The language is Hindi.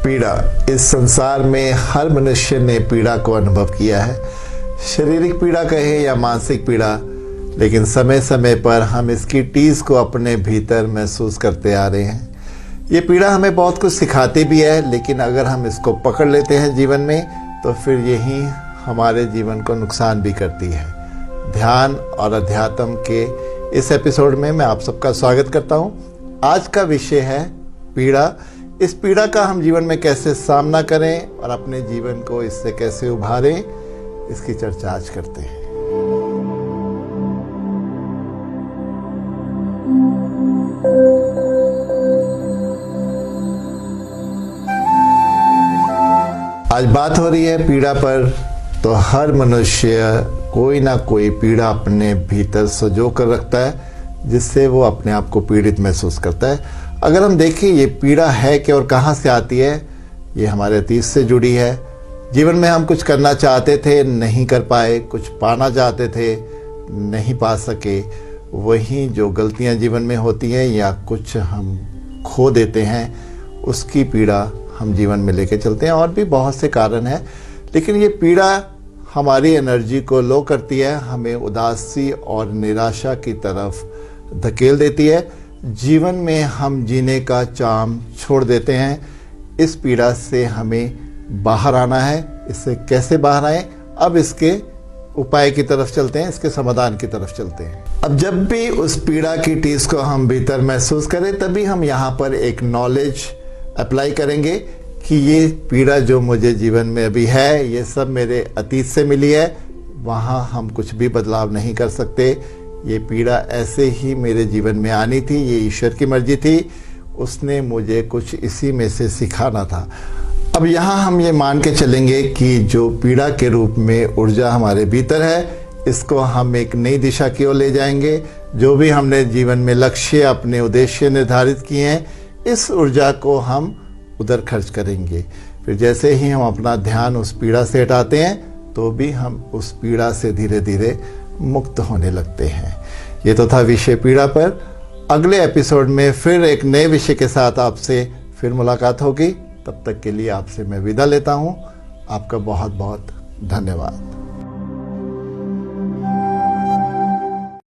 पीड़ा। इस संसार में हर मनुष्य ने पीड़ा को अनुभव किया है, शारीरिक पीड़ा कहे या मानसिक पीड़ा, लेकिन समय समय पर हम इसकी टीस को अपने भीतर महसूस करते आ रहे हैं। ये पीड़ा हमें बहुत कुछ सिखाती भी है, लेकिन अगर हम इसको पकड़ लेते हैं जीवन में, तो फिर यही हमारे जीवन को नुकसान भी करती है। ध्यान और अध्यात्म के इस एपिसोड में मैं आप सबका स्वागत करता हूँ। आज का विषय है पीड़ा। इस पीड़ा का हम जीवन में कैसे सामना करें और अपने जीवन को इससे कैसे उभारें, इसकी चर्चा आज करते हैं। आज बात हो रही है पीड़ा पर, तो हर मनुष्य कोई ना कोई पीड़ा अपने भीतर सजो कर रखता है, जिससे वो अपने आप को पीड़ित महसूस करता है। अगर हम देखें ये पीड़ा है कि और कहाँ से आती है, ये हमारे अतीत से जुड़ी है। जीवन में हम कुछ करना चाहते थे, नहीं कर पाए, कुछ पाना चाहते थे, नहीं पा सके। वही जो गलतियाँ जीवन में होती हैं या कुछ हम खो देते हैं, उसकी पीड़ा हम जीवन में लेके चलते हैं। और भी बहुत से कारण हैं, लेकिन ये पीड़ा हमारी एनर्जी को लो करती है, हमें उदासी और निराशा की तरफ धकेल देती है। जीवन में हम जीने का चाम छोड़ देते हैं। इस पीड़ा से हमें बाहर आना है। इससे कैसे बाहर आए, अब इसके उपाय की तरफ चलते हैं, इसके समाधान की तरफ चलते हैं। अब जब भी उस पीड़ा की टीस को हम भीतर महसूस करें, तभी हम यहाँ पर एक नॉलेज अप्लाई करेंगे कि ये पीड़ा जो मुझे जीवन में अभी है, ये सब मेरे अतीत से मिली है। वहाँ हम कुछ भी बदलाव नहीं कर सकते। ये पीड़ा ऐसे ही मेरे जीवन में आनी थी, ये ईश्वर की मर्जी थी। उसने मुझे कुछ इसी में से सिखाना था। अब यहाँ हम ये मान के चलेंगे कि जो पीड़ा के रूप में ऊर्जा हमारे भीतर है, इसको हम एक नई दिशा की ओर ले जाएंगे। जो भी हमने जीवन में लक्ष्य, अपने उद्देश्य निर्धारित किए हैं, इस ऊर्जा को हम उधर खर्च करेंगे। फिर जैसे ही हम अपना ध्यान उस पीड़ा से हटाते हैं, तो भी हम उस पीड़ा से धीरे धीरे मुक्त होने लगते हैं। ये तो था विषय पीड़ा पर। अगले एपिसोड में फिर एक नए विषय के साथ आपसे फिर मुलाकात होगी। तब तक के लिए आपसे मैं विदा लेता हूँ। आपका बहुत बहुत धन्यवाद।